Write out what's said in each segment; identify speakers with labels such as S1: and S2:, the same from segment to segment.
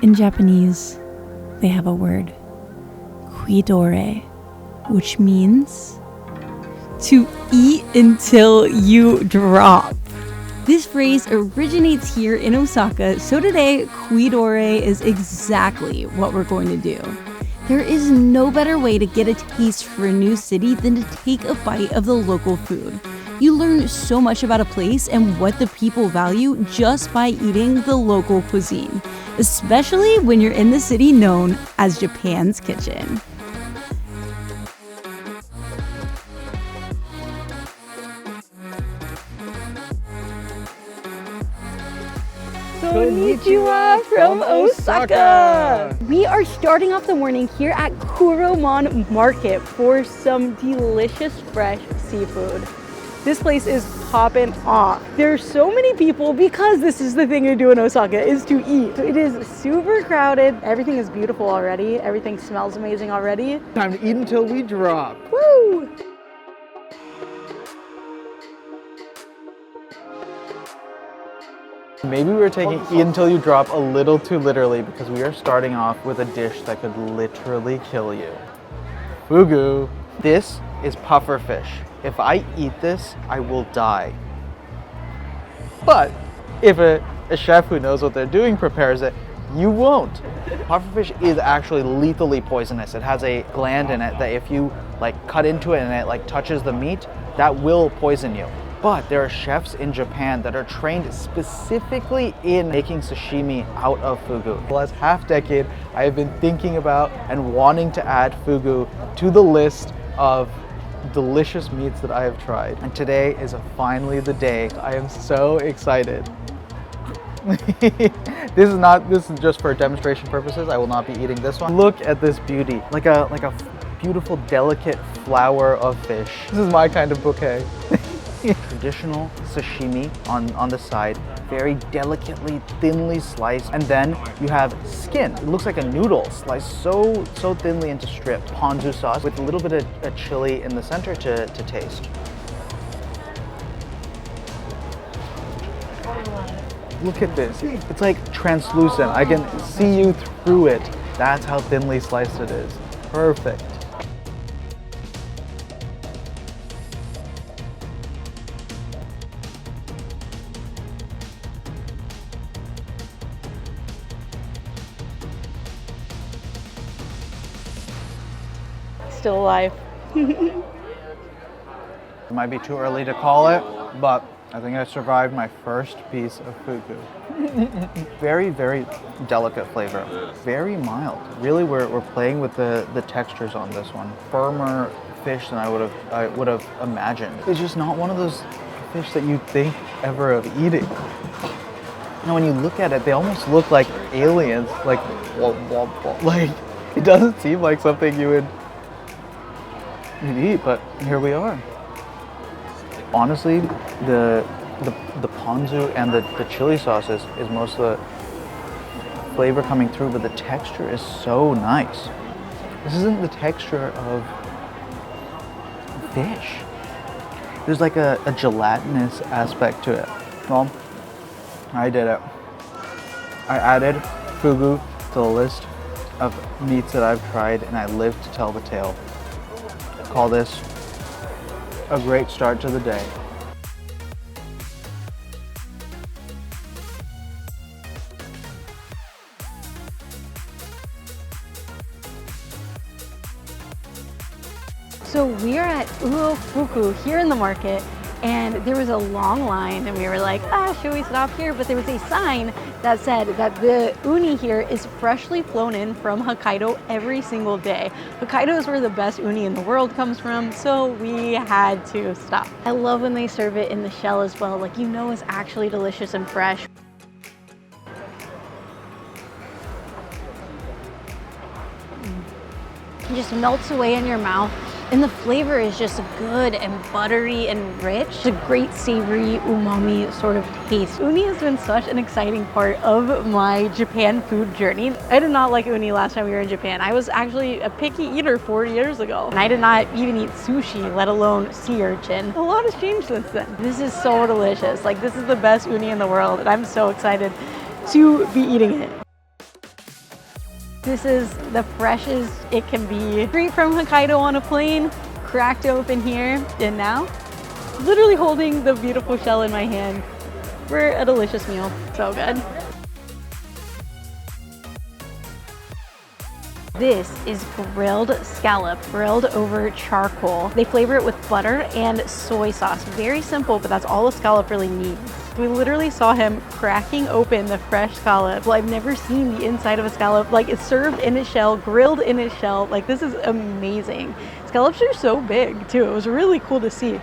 S1: In Japanese, they have a word, kuidaore, which means to eat until you drop. This phrase originates here in Osaka, so today, kuidaore is exactly what we're going to do. There is no better way to get a taste for a new city than to take a bite of the local food. You learn so much about a place and what the people value just by eating the local cuisine, especially when you're in the city known as Japan's kitchen. Konnichiwa from Osaka! We are starting off the morning here at Kuromon Market for some delicious fresh seafood. This place is popping off. There's so many people because this is the thing to do in Osaka, is to eat. So it is super crowded. Everything is beautiful already. Everything smells amazing already.
S2: Time to eat until we drop.
S1: Woo!
S2: Maybe we were taking eat until you drop a little too literally because we are starting off with a dish that could literally kill you. Fugu. This is puffer fish. If I eat this, I will die. But if a chef who knows what they're doing prepares it, you won't. Pufferfish is actually lethally poisonous. It has a gland in it that if you cut into it and it touches the meat, that will poison you. But there are chefs in Japan that are trained specifically in making sashimi out of fugu. For the last half decade, I have been thinking about and wanting to add fugu to the list of delicious meats that I have tried. And today is finally the day. I am so excited. This is just for demonstration purposes. I will not be eating this one. Look at this beauty. Like a beautiful, delicate flower of fish. This is my kind of bouquet. Traditional sashimi on the side, very delicately, thinly sliced, and then you have skin. It looks like a noodle sliced so thinly into strips. Ponzu sauce with a little bit of chili in the center to taste. Look at this. It's like translucent. I can see you through it. That's how thinly sliced it is. Perfect.
S1: Still alive.
S2: It might be too early to call it, but I think I survived my first piece of fugu. Very, very delicate flavor. Very mild. Really, we're playing with the textures on this one. Firmer fish than I would have imagined. It's just not one of those fish that you think ever of eating. Now, when you look at it, they almost look like aliens. Like it doesn't seem like something you'd eat, but here we are. Honestly, the ponzu and the chili sauce is most of the flavor coming through, but the texture is so nice. This isn't the texture of fish. There's like a gelatinous aspect to it. Well, I did it. I added fugu to the list of meats that I've tried, and I live to tell the tale. Call this a great start to the day.
S1: So we are at Uofuku here in the market, and there was a long line, and we were like, should we stop here? But there was a sign that said that the uni here is freshly flown in from Hokkaido every single day. Hokkaido is where the best uni in the world comes from, so we had to stop. I love when they serve it in the shell as well, like it's actually delicious and fresh. It just melts away in your mouth. And the flavor is just good and buttery and rich. It's a great savory, umami sort of taste. Uni has been such an exciting part of my Japan food journey. I did not like uni last time we were in Japan. I was actually a picky eater 4 years ago. And I did not even eat sushi, let alone sea urchin. A lot has changed since then. This is so delicious. This is the best uni in the world, and I'm so excited to be eating it. This is the freshest it can be. Straight from Hokkaido on a plane, cracked open here, and now literally holding the beautiful shell in my hand for a delicious meal. So good. This is grilled scallop, grilled over charcoal. They flavor it with butter and soy sauce. Very simple, but that's all a scallop really needs. We literally saw him cracking open the fresh scallop. Well, I've never seen the inside of a scallop. Like, it's served in its shell, grilled in its shell. Like, this is amazing. Scallops are so big too. It was really cool to see.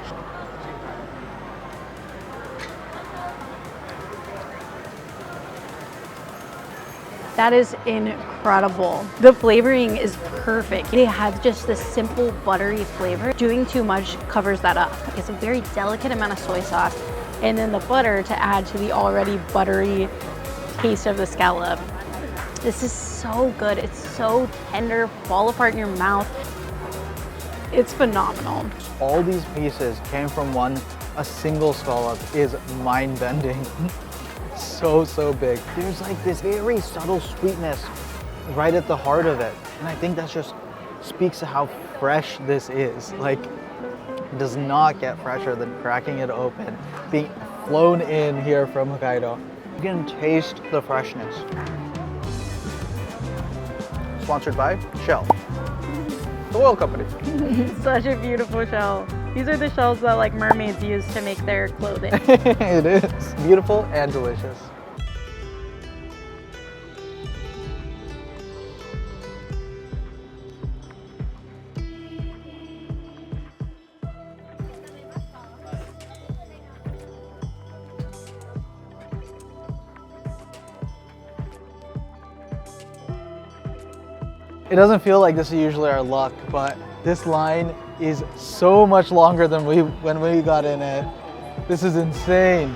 S1: That is incredible. The flavoring is perfect. It has just this simple buttery flavor. Doing too much covers that up. It's a very delicate amount of soy sauce and then the butter to add to the already buttery taste of the scallop. This is so good. It's so tender, fall apart in your mouth. It's phenomenal.
S2: All these pieces came from a single scallop is mind-bending. So big. There's like this very subtle sweetness right at the heart of it. And I think that just speaks to how fresh this is. Like, it does not get fresher than cracking it open, being flown in here from Hokkaido. You can taste the freshness. Sponsored by Shell, the oil company.
S1: Such a beautiful shell. These are the shells that like mermaids use to make their clothing.
S2: It is beautiful and delicious. It doesn't feel like this is usually our luck, but this line is so much longer than when we got in it. This is insane.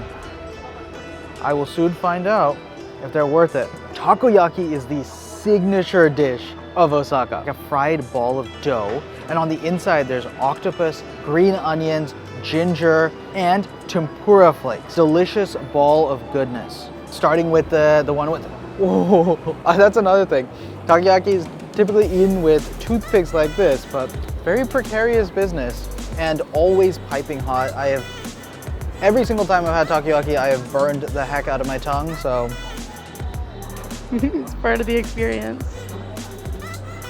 S2: I will soon find out if they're worth it. Takoyaki is the signature dish of Osaka. Like a fried ball of dough, and on the inside there's octopus, green onions, ginger, and tempura flakes. Delicious ball of goodness. Starting with the one with, oh, that's another thing. Takoyaki is typically eaten with toothpicks like this, but very precarious business and always piping hot. Every single time I've had takoyaki, I have burned the heck out of my tongue, so.
S1: It's part of the experience.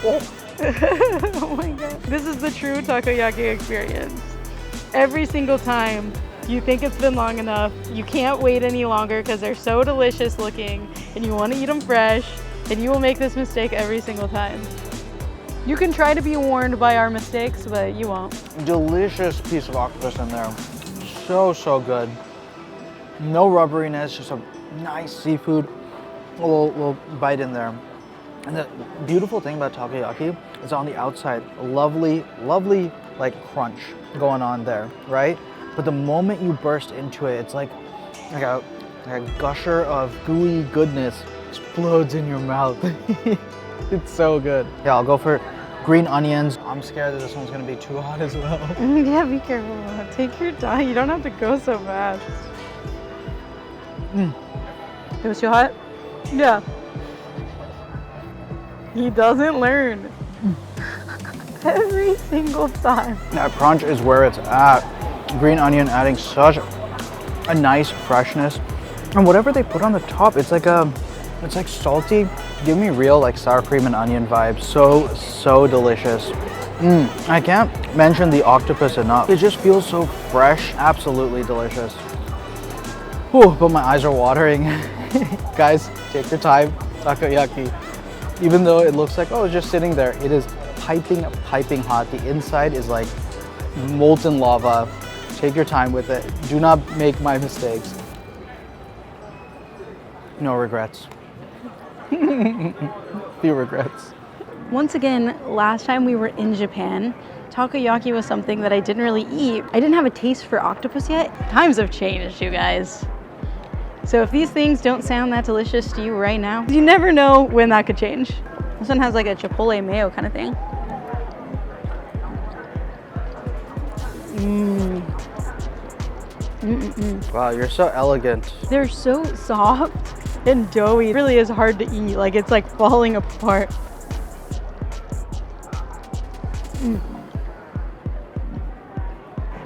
S2: Oh.
S1: Oh my god. This is the true takoyaki experience. Every single time you think it's been long enough, you can't wait any longer because they're so delicious looking and you want to eat them fresh, and you will make this mistake every single time. You can try to be warned by our mistakes, but you won't.
S2: Delicious piece of octopus in there. So good. No rubberiness, just a nice seafood. A little bite in there. And the beautiful thing about takoyaki is on the outside, lovely like crunch going on there, right? But the moment you burst into it, it's like a gusher of gooey goodness explodes in your mouth. It's so good. Yeah, I'll go for green onions. I'm scared that this one's gonna be too hot as well.
S1: Yeah, be careful. Take your time. You don't have to go so fast. It was too hot? Yeah. He doesn't learn. Every single time.
S2: That crunch is where it's at. Green onion adding such a nice freshness. And whatever they put on the top, it's like salty. Give me real like sour cream and onion vibes. So delicious. I can't mention the octopus enough. It just feels so fresh. Absolutely delicious. Whew, but my eyes are watering. Guys, take your time. Takoyaki. Even though it looks like, oh, it's just sitting there, it is piping hot. The inside is like molten lava. Take your time with it. Do not make my mistakes. No regrets. Few regrets.
S1: Once again, last time we were in Japan, takoyaki was something that I didn't really eat. I didn't have a taste for octopus yet. Times have changed, you guys. So if these things don't sound that delicious to you right now, you never know when that could change. This one has like a chipotle mayo kind of thing.
S2: Wow, you're so elegant.
S1: They're so soft. and doughy. It really is hard to eat. Like it's like falling apart.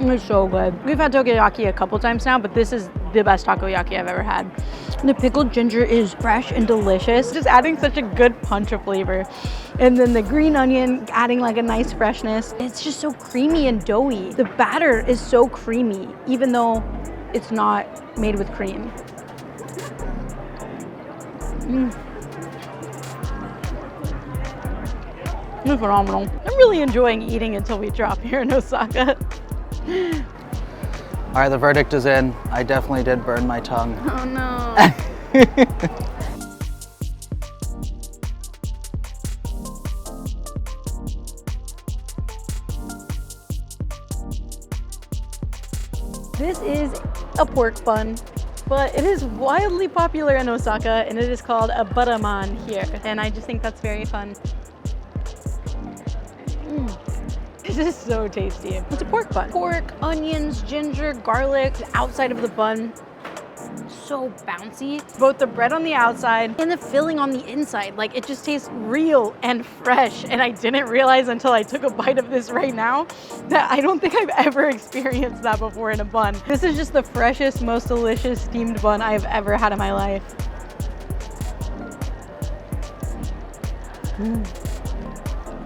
S1: It's so good. We've had takoyaki a couple times now, but this is the best takoyaki I've ever had. And the pickled ginger is fresh and delicious, just adding such a good punch of flavor. And then the green onion adding like a nice freshness. It's just so creamy and doughy. The batter is so creamy, even though it's not made with cream. It's phenomenal. I'm really enjoying eating until we drop here in Osaka.
S2: All right, the verdict is in. I definitely did burn my tongue.
S1: Oh no. This is a pork bun, but it is wildly popular in Osaka and it is called a Butaman here. And I just think that's very fun. This is so tasty. It's a pork bun. Pork, onions, ginger, garlic, the outside of the bun. So bouncy. Both the bread on the outside and the filling on the inside. Like it just tastes real and fresh. And I didn't realize until I took a bite of this right now that I don't think I've ever experienced that before in a bun. This is just the freshest, most delicious steamed bun I've ever had in my life.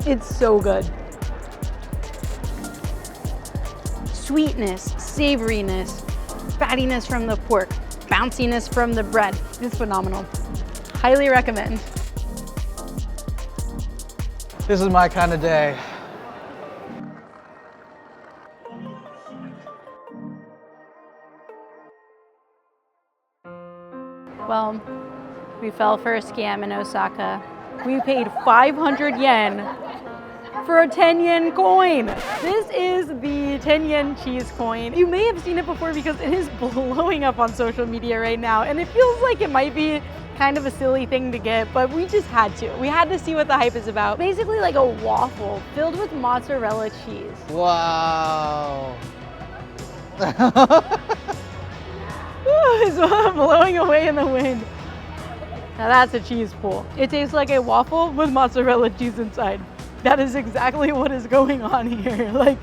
S1: It's so good. Sweetness, savoriness, fattiness from the pork, bounciness from the bread. It's phenomenal. Highly recommend.
S2: This is my kind of day.
S1: Well, we fell for a scam in Osaka. We paid 500 yen for a 10 yen coin. This is the 10 yen cheese coin. You may have seen it before because it is blowing up on social media right now, and it feels like it might be kind of a silly thing to get, but we just had to. We had to see what the hype is about. Basically like a waffle filled with mozzarella cheese.
S2: Wow.
S1: It's blowing away in the wind. Now that's a cheese pool. It tastes like a waffle with mozzarella cheese inside. That is exactly what is going on here. Like,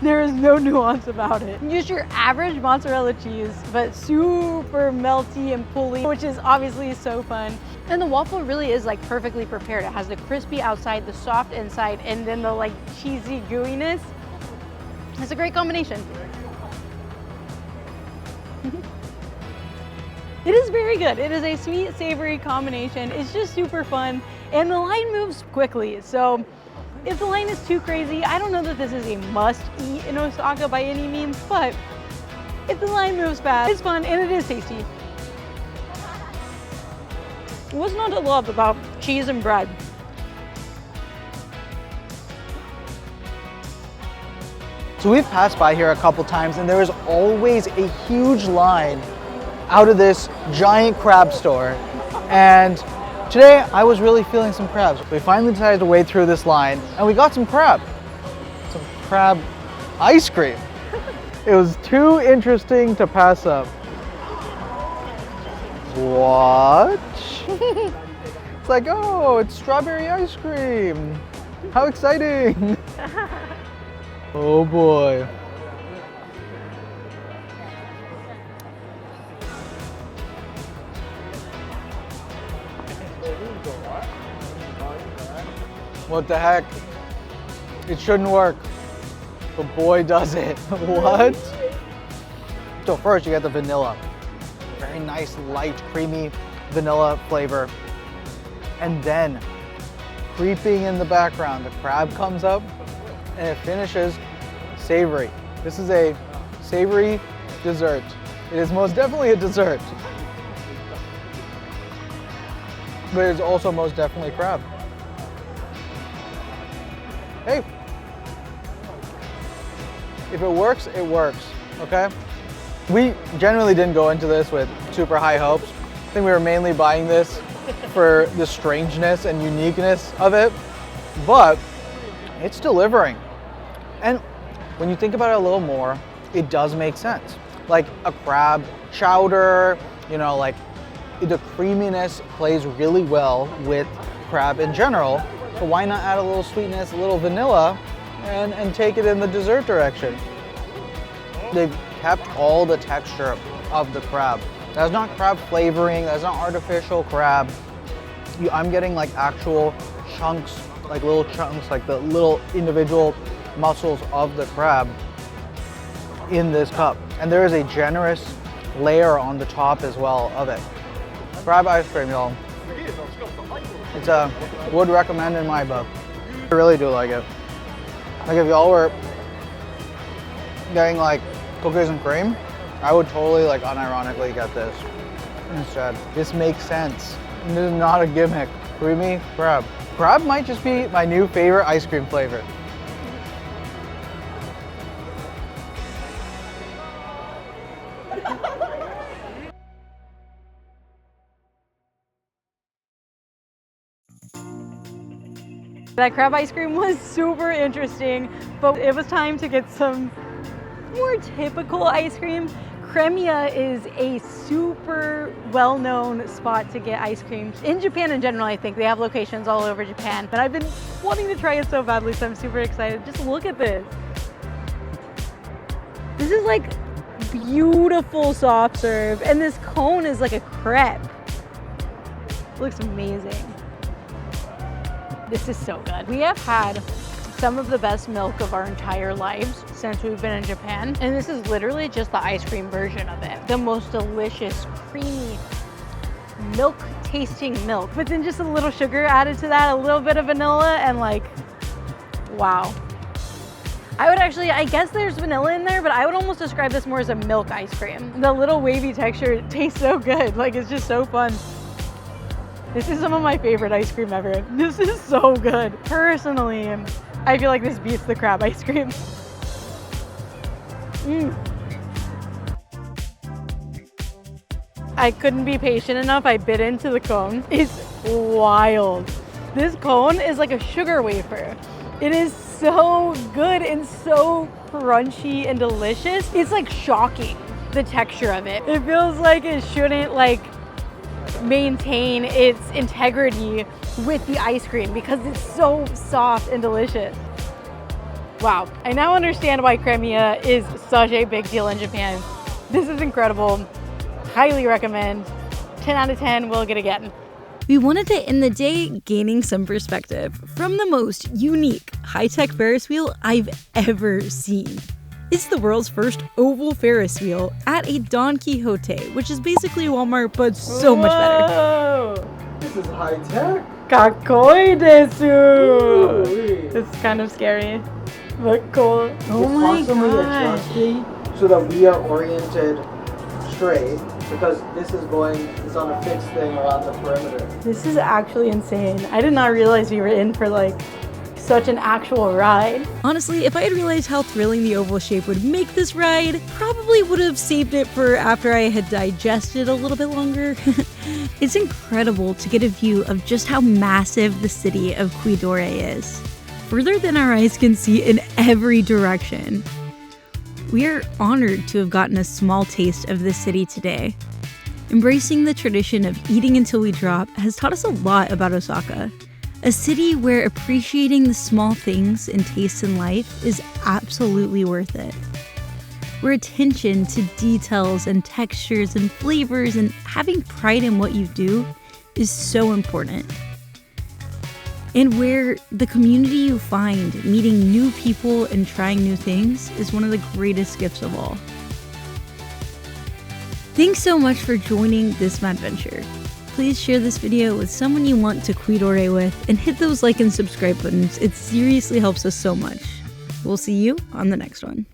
S1: there is no nuance about it. Just your average mozzarella cheese, but super melty and pully, which is obviously so fun. And the waffle really is like perfectly prepared. It has the crispy outside, the soft inside, and then the like cheesy gooiness. It's a great combination. It is very good. It is a sweet, savory combination. It's just super fun, and the line moves quickly. So if the line is too crazy, I don't know that this is a must eat in Osaka by any means, but if the line moves fast, it's fun and it is tasty. What's not to love about cheese and bread?
S2: So we've passed by here a couple times and there is always a huge line out of this giant crab store. And today I was really feeling some crabs. We finally decided to wade through this line and we got some crab ice cream. It was too interesting to pass up. What? It's like, oh, it's strawberry ice cream. How exciting. Oh boy. What the heck? It shouldn't work, but boy does it. What? So first you get the vanilla. Very nice, light, creamy vanilla flavor. And then, creeping in the background, the crab comes up and it finishes savory. This is a savory dessert. It is most definitely a dessert, but it is also most definitely crab. Hey, if it works, it works, okay? We generally didn't go into this with super high hopes. I think we were mainly buying this for the strangeness and uniqueness of it, but it's delivering. And when you think about it a little more, it does make sense. Like a crab chowder, you know, like The creaminess plays really well with crab in general, so why not add a little sweetness, a little vanilla, and take it in the dessert direction? They've kept all the texture of the crab. That's not crab flavoring, that's not artificial crab. I'm getting like actual chunks, like little chunks, like the little individual muscles of the crab in this cup. And there is a generous layer on the top as well of it. Crab ice cream, y'all. It's a would recommend in my book. I really do like it. Like if y'all were getting like cookies and cream, I would totally like unironically get this instead. This makes sense. This is not a gimmick. Creamy crab. Crab might just be my new favorite ice cream flavor.
S1: That crab ice cream was super interesting, but it was time to get some more typical ice cream. Kremiya is a super well-known spot to get ice cream. In Japan in general, I think. They have locations all over Japan, but I've been wanting to try it so badly, so I'm super excited. Just look at this. This is like beautiful soft serve, and this cone is like a crepe. It looks amazing. This is so good. We have had some of the best milk of our entire lives since we've been in Japan. And this is literally just the ice cream version of it. The most delicious, creamy, milk tasting milk. But then just a little sugar added to that, a little bit of vanilla, and like, wow. I would actually, I guess there's vanilla in there, but I would almost describe this more as a milk ice cream. The little wavy texture tastes so good. Like, it's just so fun. This is some of my favorite ice cream ever. This is so good. Personally, I feel like this beats the crab ice cream. I couldn't be patient enough. I bit into the cone. It's wild. This cone is like a sugar wafer. It is so good and so crunchy and delicious. It's like shocking, the texture of it. It feels like it shouldn't like maintain its integrity with the ice cream because it's so soft and delicious. Wow, I now understand why Kremiya is such a big deal in Japan. This is incredible. Highly recommend. 10 out of 10, we'll get again. We wanted to end the day gaining some perspective from the most unique high-tech Ferris wheel I've ever seen. It's the world's first oval Ferris wheel at a Don Quixote, which is basically Walmart, but so much better.
S2: This is high tech.
S1: Kakoi desu! It's kind of scary, but cool. Oh my gosh.
S2: Adjusting so that we are oriented straight, because this is it's on a fixed thing around the perimeter.
S1: This is actually insane. I did not realize we were in for like such an actual ride. Honestly, if I had realized how thrilling the oval shape would make this ride, probably would have saved it for after I had digested a little bit longer. It's incredible to get a view of just how massive the city of Kuidaore is. Further than our eyes can see in every direction. We are honored to have gotten a small taste of this city today. Embracing the tradition of eating until we drop has taught us a lot about Osaka. A city where appreciating the small things and tastes in life is absolutely worth it. Where attention to details and textures and flavors and having pride in what you do is so important. And where the community you find meeting new people and trying new things is one of the greatest gifts of all. Thanks so much for joining this adventure. Please share this video with someone you want to kuidaore with and hit those like and subscribe buttons. It seriously helps us so much. We'll see you on the next one.